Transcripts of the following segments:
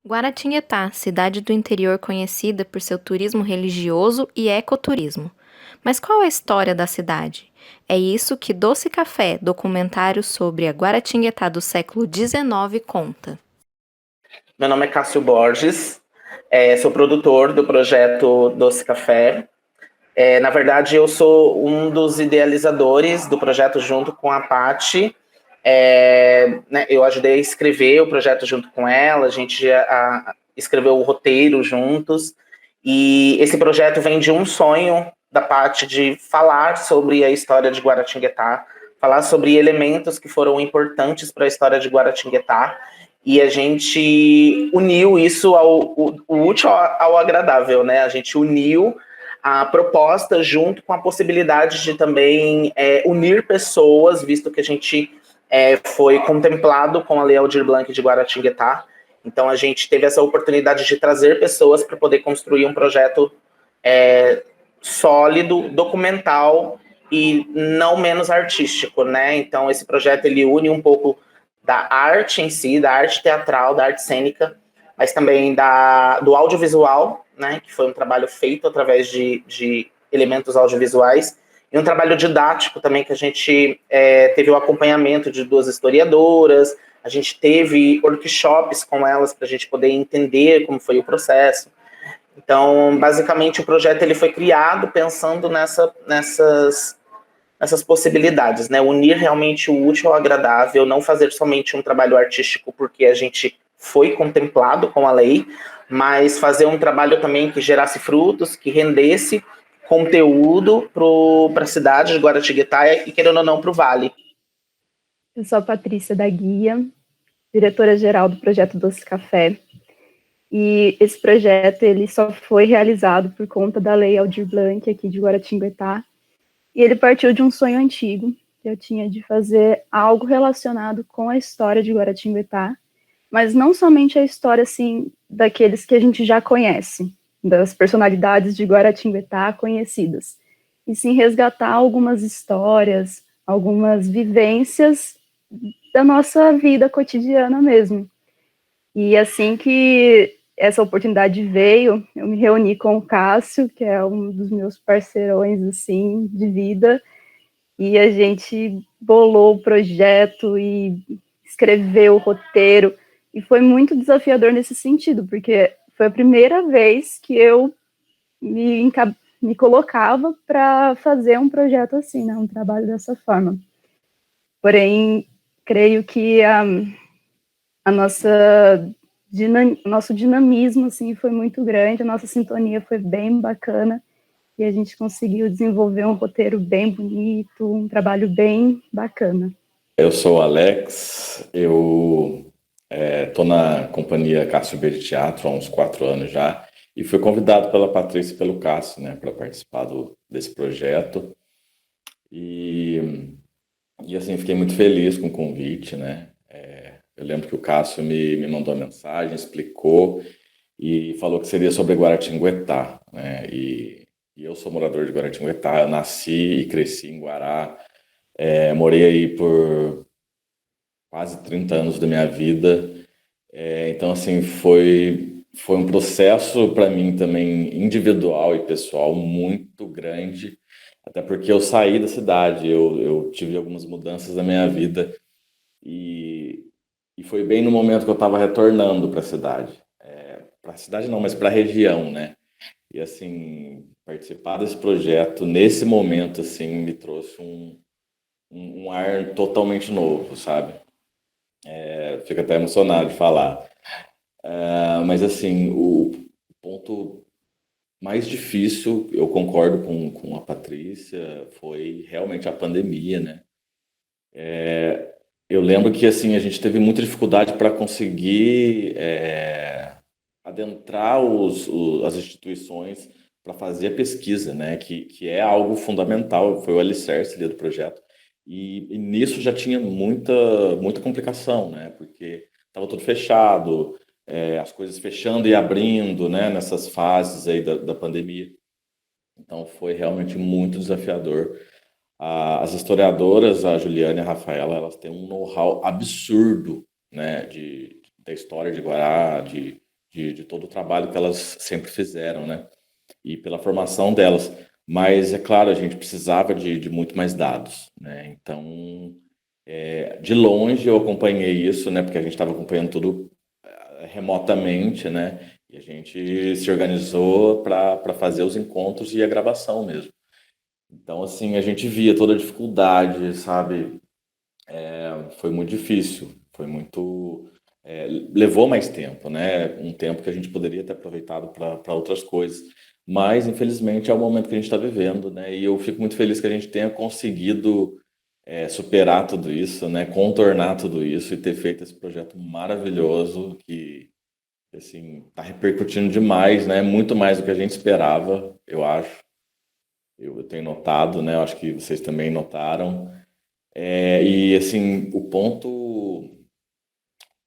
Guaratinguetá, cidade do interior conhecida por seu turismo religioso e ecoturismo. Mas qual é a história da cidade? É isso que Doce Café, documentário sobre a Guaratinguetá do século XIX, conta. Meu nome é Cássio Borges, sou produtor do projeto Doce Café. Na verdade, eu sou um dos idealizadores do projeto junto com a Paty. Né, eu ajudei a escrever o projeto junto com ela, a gente escreveu o roteiro juntos. E esse projeto vem de um sonho da Paty de falar sobre a história de Guaratinguetá, falar sobre elementos que foram importantes para a história de Guaratinguetá. E a gente uniu isso o útil ao agradável, né? A gente uniu a proposta junto com a possibilidade de também unir pessoas, visto que a gente foi contemplado com a Lei Aldir Blanc de Guaratinguetá. Então a gente teve essa oportunidade de trazer pessoas para poder construir um projeto sólido, documental e não menos artístico, né? Então esse projeto ele une um pouco da arte em si, da arte teatral, da arte cênica, mas também do audiovisual, né? Que foi um trabalho feito através de elementos audiovisuais e um trabalho didático também que a gente teve o acompanhamento de duas historiadoras, a gente teve workshops com elas para a gente poder entender como foi o processo. Então, basicamente, o projeto ele foi criado pensando nessas possibilidades, né? Unir realmente o útil ao agradável, não fazer somente um trabalho artístico porque a gente foi contemplado com a lei, mas fazer um trabalho também que gerasse frutos, que rendesse conteúdo para a cidade de Guaratinguetá e, querendo ou não, para o Vale. Eu sou a Patrícia da Guia, diretora-geral do projeto Doce Café. E esse projeto ele só foi realizado por conta da Lei Aldir Blanc aqui de Guaratinguetá. E ele partiu de um sonho antigo que eu tinha de fazer algo relacionado com a história de Guaratinguetá, mas não somente a história assim daqueles que a gente já conhece, das personalidades de Guaratinguetá conhecidas, e sim resgatar algumas histórias, algumas vivências da nossa vida cotidiana mesmo. E assim que essa oportunidade veio, eu me reuni com o Cássio, que é um dos meus parceirões assim de vida, e a gente bolou o projeto e escreveu o roteiro, e foi muito desafiador nesse sentido, porque foi a primeira vez que eu me colocava para fazer um projeto assim, né, um trabalho dessa forma. Porém, creio que a nosso dinamismo assim foi muito grande, a nossa sintonia foi bem bacana e a gente conseguiu desenvolver um roteiro bem bonito, um trabalho bem bacana. Eu sou o Alex, eu estou na companhia Cássio Verde Teatro há uns 4 anos já e fui convidado pela Patrícia e pelo Cássio, né, para participar desse projeto e assim, fiquei muito feliz com o convite, né. Eu lembro que o Cássio me mandou uma mensagem, explicou e falou que seria sobre Guaratinguetá, né, e eu sou morador de Guaratinguetá, eu nasci e cresci em Guará, morei aí por quase 30 anos da minha vida. Então, assim, foi um processo para mim também individual e pessoal muito grande, até porque eu saí da cidade, eu tive algumas mudanças na minha vida e, e foi bem no momento que eu estava retornando para a cidade. Para a cidade não, mas para a região, né? E, assim, participar desse projeto nesse momento, assim, me trouxe um ar totalmente novo, sabe? Fico até emocionado de falar. Mas assim, o ponto mais difícil, eu concordo com a Patrícia, foi realmente a pandemia, né? Eu lembro que assim a gente teve muita dificuldade para conseguir adentrar as instituições para fazer a pesquisa, né? Que é algo fundamental, foi o alicerce ali do projeto. E nisso já tinha muita complicação, né? Porque estava tudo fechado, as coisas fechando e abrindo, né? Nessas fases aí da pandemia. Então foi realmente muito desafiador. As historiadoras, a Juliana e a Rafaela, elas têm um know-how absurdo, né? Da história de Guará, de todo o trabalho que elas sempre fizeram, né? E pela formação delas. Mas, é claro, a gente precisava de muito mais dados, né? Então, de longe eu acompanhei isso, né? Porque a gente estava acompanhando tudo remotamente, né? E a gente se organizou para fazer os encontros e a gravação mesmo. Então, assim, a gente via toda a dificuldade, sabe? Foi muito difícil, foi muito. Levou mais tempo, né? Um tempo que a gente poderia ter aproveitado para outras coisas. Mas, infelizmente, é o momento que a gente está vivendo, né? E eu fico muito feliz que a gente tenha conseguido superar tudo isso, né? Contornar tudo isso e ter feito esse projeto maravilhoso que, assim, está repercutindo demais, né? Muito mais do que a gente esperava, eu acho. Eu tenho notado, né? Eu acho que vocês também notaram. E, assim, o ponto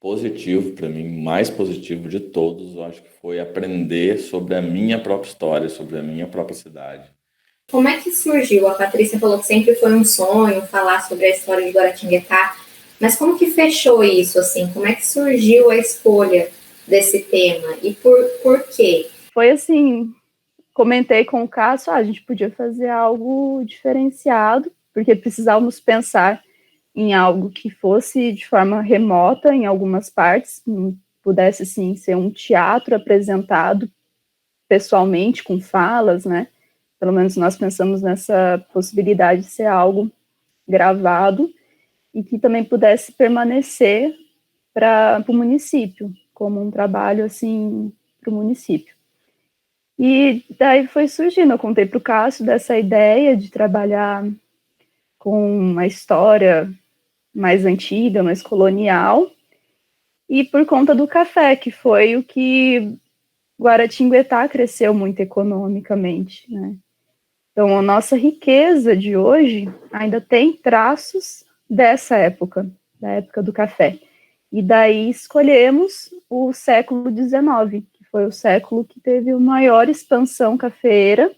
positivo para mim, mais positivo de todos, eu acho que foi aprender sobre a minha própria história, sobre a minha própria cidade. Como é que surgiu? A Patrícia falou que sempre foi um sonho falar sobre a história de Guaratinguetá, mas como que fechou isso, assim? Como é que surgiu a escolha desse tema e por quê? Foi assim, comentei com o Cássio, a gente podia fazer algo diferenciado, porque precisávamos pensar em algo que fosse de forma remota em algumas partes, pudesse sim ser um teatro apresentado pessoalmente com falas, né? Pelo menos nós pensamos nessa possibilidade de ser algo gravado e que também pudesse permanecer para o município, como um trabalho assim para o município. E daí foi surgindo, eu contei para o Cássio dessa ideia de trabalhar com uma história mais antiga, mais colonial, e por conta do café, que foi o que Guaratinguetá cresceu muito economicamente, né? Então, a nossa riqueza de hoje ainda tem traços dessa época, da época do café. E daí escolhemos o século XIX, que foi o século que teve a maior expansão cafeeira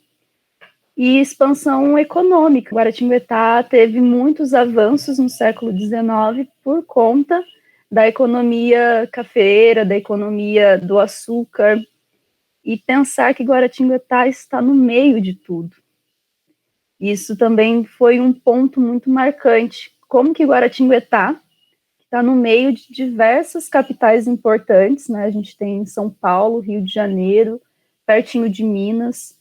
e expansão econômica. Guaratinguetá teve muitos avanços no século XIX por conta da economia cafeeira, da economia do açúcar, e pensar que Guaratinguetá está no meio de tudo. Isso também foi um ponto muito marcante. Como que Guaratinguetá está no meio de diversas capitais importantes, né? A gente tem São Paulo, Rio de Janeiro, pertinho de Minas,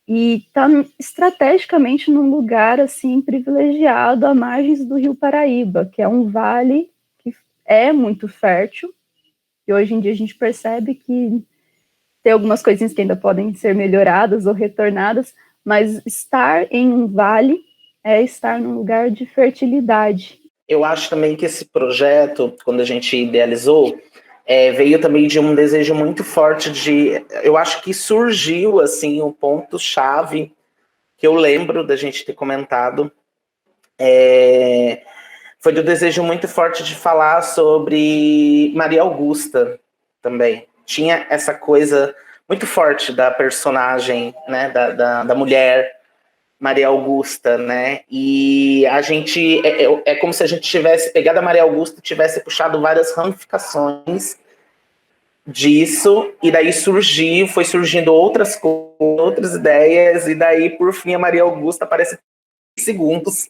e está estrategicamente num lugar assim privilegiado à margens do Rio Paraíba, que é um vale que é muito fértil, e hoje em dia a gente percebe que tem algumas coisinhas que ainda podem ser melhoradas ou retornadas, mas estar em um vale é estar num lugar de fertilidade. Eu acho também que esse projeto, quando a gente idealizou, veio também de um desejo muito forte de... Eu acho que surgiu, assim, um ponto-chave que eu lembro da gente ter comentado, foi do desejo muito forte de falar sobre Maria Augusta também. Tinha essa coisa muito forte da personagem, né, da mulher Maria Augusta, né? E a gente é como se a gente tivesse pegado a Maria Augusta e tivesse puxado várias ramificações disso, e daí foi surgindo outras coisas, outras ideias, e daí, por fim, a Maria Augusta aparece em segundos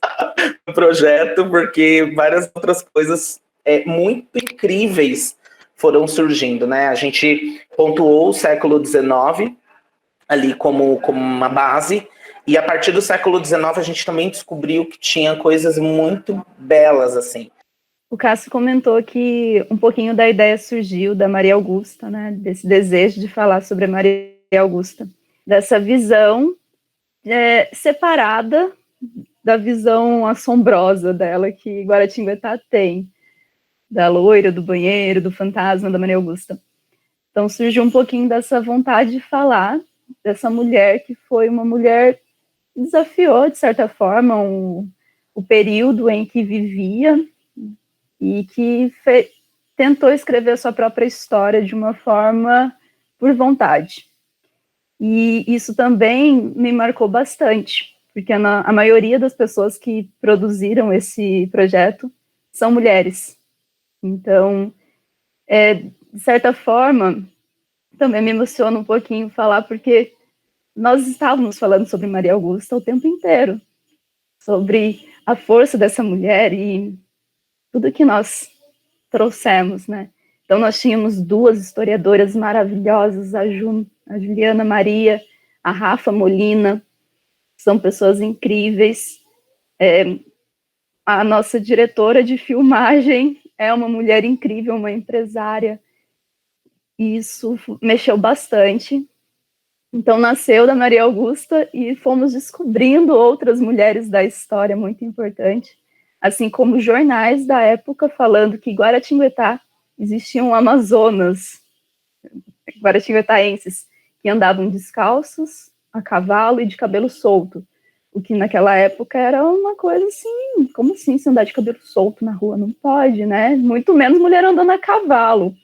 no projeto, porque várias outras coisas muito incríveis foram surgindo, né? A gente pontuou o século XIX ali como uma base, e a partir do século XIX a gente também descobriu que tinha coisas muito belas, assim. O Cássio comentou que um pouquinho da ideia surgiu da Maria Augusta, né? Desse desejo de falar sobre a Maria Augusta, dessa visão separada da visão assombrosa dela que Guaratinguetá tem, da loira, do banheiro, do fantasma da Maria Augusta. Então surgiu um pouquinho dessa vontade de falar dessa mulher que foi uma mulher que desafiou, de certa forma, o período em que vivia e que tentou escrever a sua própria história de uma forma por vontade. E isso também me marcou bastante, porque a maioria das pessoas que produziram esse projeto são mulheres. Então, de certa forma, também me emociona um pouquinho falar, porque nós estávamos falando sobre Maria Augusta o tempo inteiro, sobre a força dessa mulher e tudo que nós trouxemos, né? Então, nós tínhamos duas historiadoras maravilhosas, a Juliana Maria, a Rafa Molina, são pessoas incríveis. A nossa diretora de filmagem é uma mulher incrível, uma empresária, e isso mexeu bastante. Então, nasceu da Maria Augusta e fomos descobrindo outras mulheres da história muito importante, assim como jornais da época falando que Guaratinguetá existiam Amazonas, guaratinguetaenses, que andavam descalços, a cavalo e de cabelo solto, o que naquela época era uma coisa assim, como assim se andar de cabelo solto na rua? Não pode, né? Muito menos mulher andando a cavalo.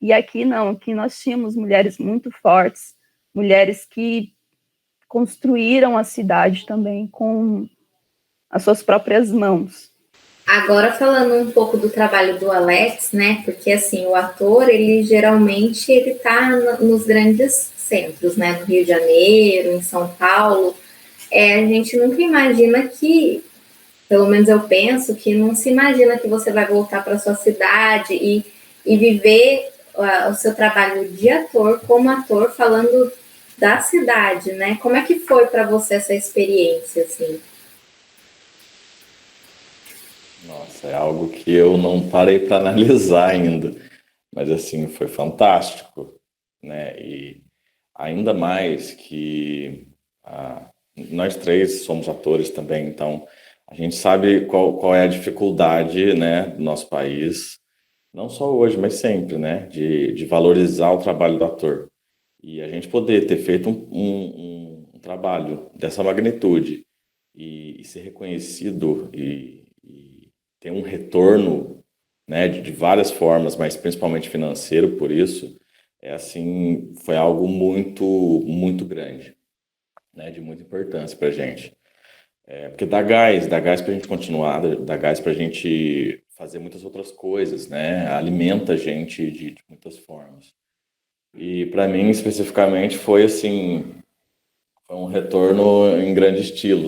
E aqui não, aqui nós tínhamos mulheres muito fortes, mulheres que construíram a cidade também com as suas próprias mãos. Agora falando um pouco do trabalho do Alex, né? Porque assim, o ator, ele geralmente ele tá nos grandes centros, né? No Rio de Janeiro, em São Paulo. A gente nunca imagina que, pelo menos eu penso, que não se imagina que você vai voltar para sua cidade e viver o seu trabalho de ator como ator falando da cidade, né? Como é que foi para você essa experiência, assim? Nossa, é algo que eu não parei para analisar ainda, mas assim, foi fantástico, né? E ainda mais que nós três somos atores também, então a gente sabe qual é a dificuldade, né, do nosso país, não só hoje, mas sempre, né, de valorizar o trabalho do ator. E a gente poder ter feito um trabalho dessa magnitude e ser reconhecido e ter um retorno, né, de várias formas, mas principalmente financeiro por isso, assim, foi algo muito grande, né, de muita importância para a gente. Porque dá gás para a gente continuar, dá gás para a gente fazer muitas outras coisas, né, alimenta a gente de muitas formas. E para mim, especificamente, foi assim, foi um retorno em grande estilo.